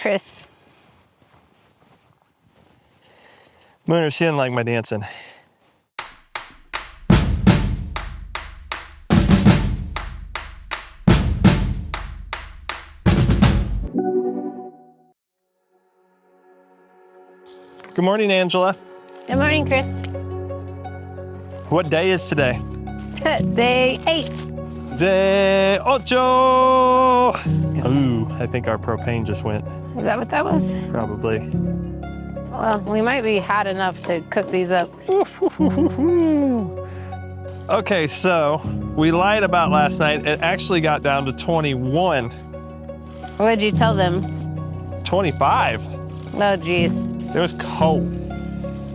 Chris. Mooner, she didn't like my dancing. Good morning, Angela. Good morning, Chris. What day is today? Day 8. Day ocho. Ooh, I think our propane just went. Is that what that was? Probably. Well, we might be hot enough to cook these up. Okay, so we lied about last night. It actually got down to 21. What did you tell them? 25. Oh, geez. It was cold.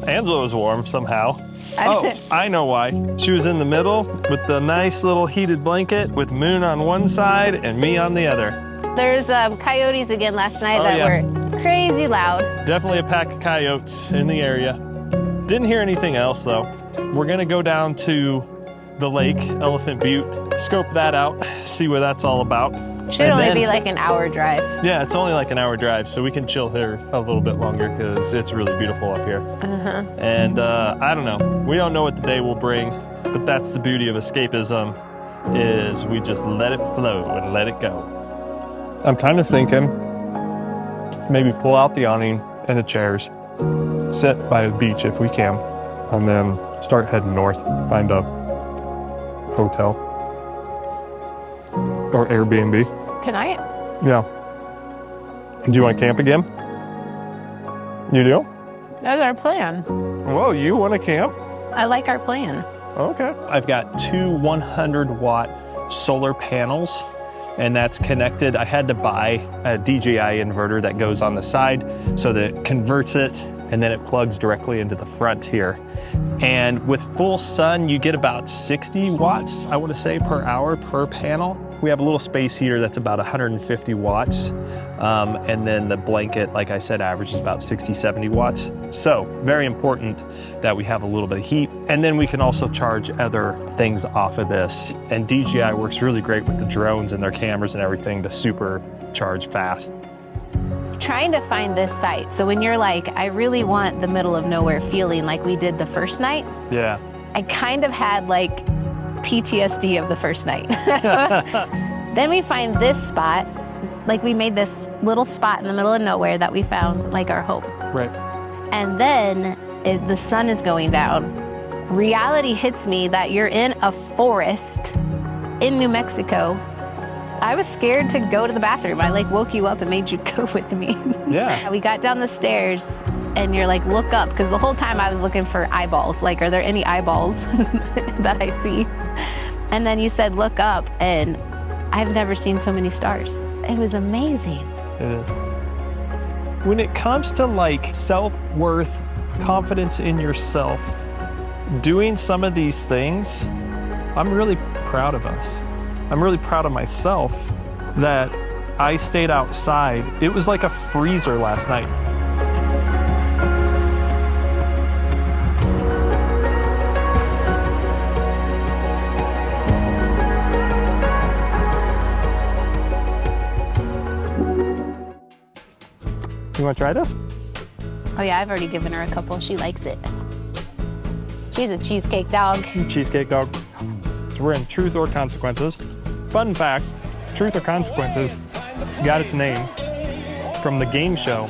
Angela was warm somehow. Oh, I know why. She was in the middle with the nice little heated blanket with Moon on one side and me on the other. There's coyotes again last night were crazy loud. Definitely a pack of coyotes in the area. Didn't hear anything else though. We're gonna go down to the lake, Elephant Butte, scope that out, see what that's all about. Should only be like an hour drive. Yeah, it's only like an hour drive, so we can chill here a little bit longer because it's really beautiful up here. And I don't know, we don't know what the day will bring, but that's the beauty of escapism, is we just let it flow and let it go. I'm kind of thinking maybe pull out the awning and the chairs, sit by the beach if we can, and then start heading north, find a hotel. Or Airbnb. Tonight? Yeah. Do you want to camp again? You do? That's our plan. Whoa, you want to camp? I like our plan. Okay. I've got 2 100-watt solar panels, and that's connected. I had to buy a DJI inverter that goes on the side so that it converts it, and then it plugs directly into the front here. And with full sun, you get about 60 watts, I want to say, per hour per panel. We have a little space heater that's about 150 watts. And then the blanket, like I said, averages about 60, 70 watts. So very important that we have a little bit of heat. And then we can also charge other things off of this. And DJI works really great with the drones and their cameras and everything to supercharge fast. Trying to find this site. So when you're like, I really want the middle of nowhere feeling like we did the first night. Yeah. I kind of had like PTSD of the first night. Then we find this spot, like we made this little spot in the middle of nowhere that we found like our home. Right. And then the sun is going down. Reality hits me that you're in a forest in New Mexico. I was scared to go to the bathroom. I like woke you up and made you go with me. Yeah. We got down the stairs and you're like, look up. Because the whole time I was looking for eyeballs. Like, are there any eyeballs that I see? And then you said, look up. And I've never seen so many stars. It was amazing. It is. When it comes to like self-worth, confidence in yourself, doing some of these things, I'm really proud of us. I'm really proud of myself that I stayed outside. It was like a freezer last night. You want to try this? Oh yeah, I've already given her a couple. She likes it. She's a cheesecake dog. Cheesecake dog. So we're in Truth or Consequences. Fun fact, Truth or Consequences got its name from the game show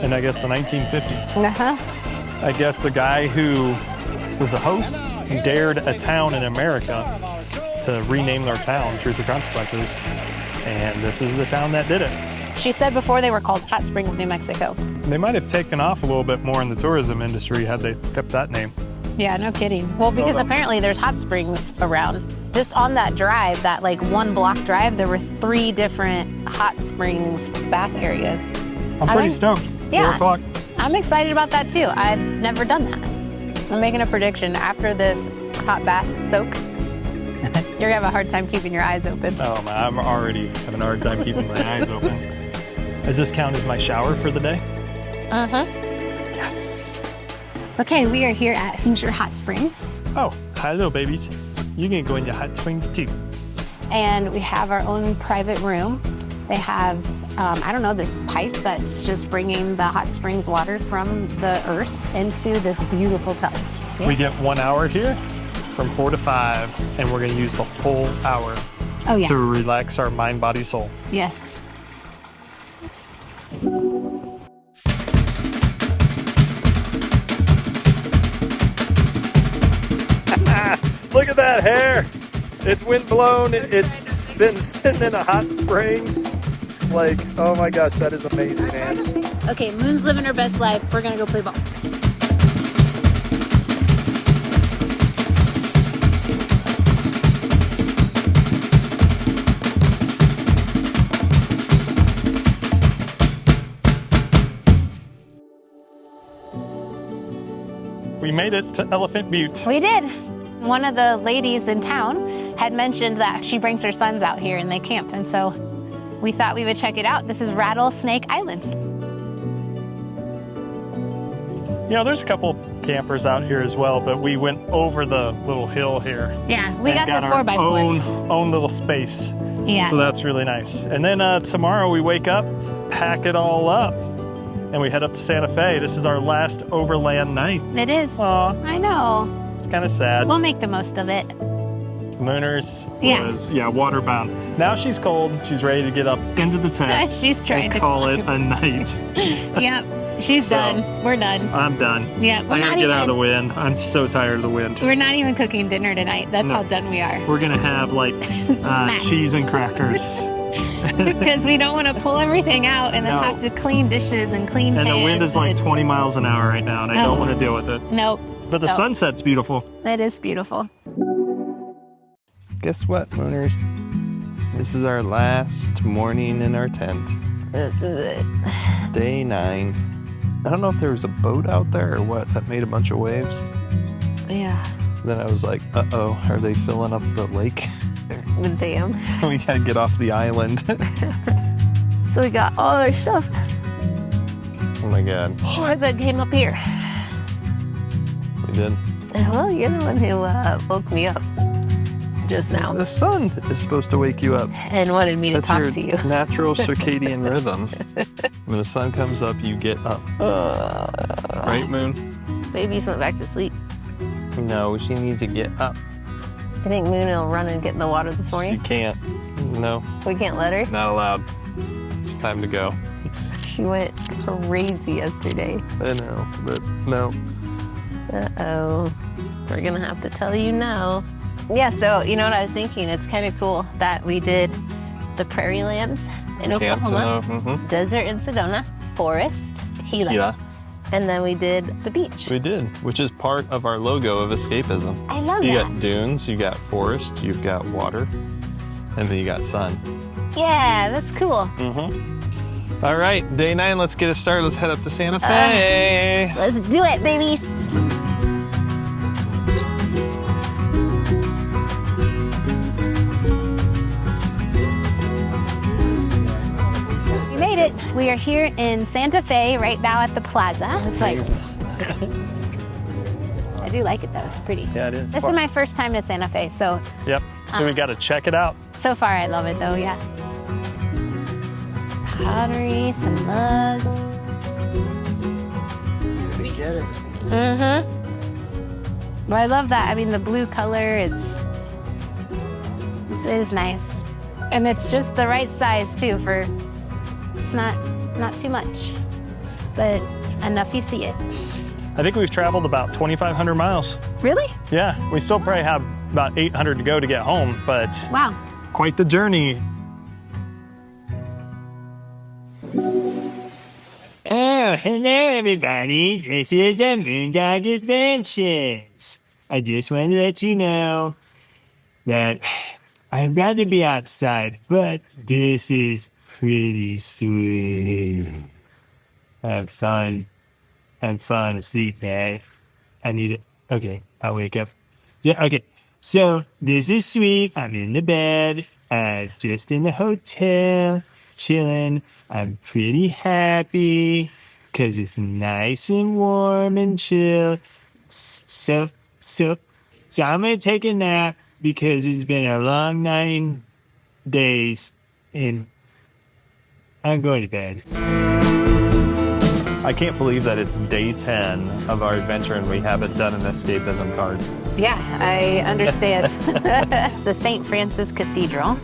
in, I guess, the 1950s. I guess the guy who was the host dared a town in America to rename their town Truth or Consequences, and this is the town that did it. She said before they were called Hot Springs, New Mexico. They might have taken off a little bit more in the tourism industry had they kept that name. Yeah, no kidding. Well, because apparently there's hot springs around. Just on that drive, that like 1 block drive, there were 3 different hot springs bath areas. I'm pretty stoked. Yeah. 4 o'clock. I'm excited about that too. I've never done that. I'm making a prediction. After this hot bath soak, you're gonna have a hard time keeping your eyes open. Oh man, I'm already having a hard time keeping my eyes open. Does this count as my shower for the day? Yes. Okay, we are here at Hoosier Hot Springs. Oh, hello babies. You can go in your hot springs too. And we have our own private room. They have I don't know, this pipe that's just bringing the hot springs water from the earth into this beautiful tub. Yeah. We get 1 hour here from 4 to 5, and we're gonna use the whole hour to relax our mind, body, soul. Yes. Look at that hair. It's wind blown. It's been sitting in a hot springs. Like, oh my gosh, that is amazing, man. Okay, Moon's living her best life. We're gonna go play ball. We made it to Elephant Butte. We did. One of the ladies in town had mentioned that she brings her sons out here and they camp, and so we thought we would check it out. This is Rattlesnake Island. You know, there's a couple campers out here as well, but we went over the little hill here. Yeah, we got the our 4x4. own little space. Yeah. So that's really nice. And then tomorrow we wake up, pack it all up, and we head up to Santa Fe. This is our last overland night. It is. Aw. I know. It's kind of sad. We'll make the most of it. Mooners Yeah. was, waterbound. Now she's cold. She's ready to get up into the tent She's trying and to call it a night. Yep. She's done. We're done. I'm done. Yeah. I gotta get out of the wind. I'm so tired of the wind. We're not even cooking dinner tonight. That's how done we are. We're gonna have like cheese and crackers. Because we don't want to pull everything out and then have to clean dishes and clean And pans. the wind is like 20 miles an hour right now, and I don't want to deal with it. Nope. But the sunset's beautiful. It is beautiful. Guess what, Mooners? This is our last morning in our tent. This is it. Day 9. I don't know if there was a boat out there or what that made a bunch of waves. Yeah. Then I was like, uh-oh, are they filling up the lake? Damn. We gotta get off the island. So we got all our stuff. Oh my God. Oh, that came up here. We did. Well, you're the one who woke me up just now The sun is supposed to wake you up. and wanted me to That's talk your to you. natural circadian rhythm. When the sun comes up, you get up. Right, Moon? Babies went back to sleep. No, she needs to get up. I think Moon will run and get in the water this You morning. can't. No, We can't let her. not allowed. It's time to go. She went crazy yesterday. I know, but no. Uh-oh. We're gonna have to tell you no. Yeah, so you know what I was thinking? It's kind of cool that we did the prairie lands in Oklahoma, desert in Sedona, forest, Gila, and then we did the beach. We did, which is part of our logo of escapism. I love You that. got dunes, you got forest, you've got water, and then you got sun. Yeah, that's cool. All right, day 9, let's get it started. Let's head up to Santa Fe. Let's do it, babies. We made it. We are here in Santa Fe right now at the plaza. It's like, I do like it though. It's pretty. Yeah, it is. This is my first time to Santa Fe, so Yep, so we got to check it out. so far I love it though. Yeah. Pottery, some mugs. But I love that. I mean, the blue color, it is nice. And it's just the right size too for, it's not too much, but enough you see it. I think we've traveled about 2,500 miles. Really? Yeah, we still probably have about 800 to go to get home, but Wow. quite the journey. Oh, hello everybody. This is a Moondog Adventures. I just want to let you know that I'd rather be outside, but this is pretty sweet. I'm falling asleep, man. I need it. Okay, I'll wake up. Yeah, okay. So this is sweet. I'm in the bed, just in the hotel, chilling. I'm pretty happy because it's nice and warm and chill. So I'm gonna take a nap because it's been a long 9 days and I'm going to bed. I can't believe that it's day 10 of our adventure and we haven't done an escapism card. Yeah, I understand. The St. Francis Cathedral.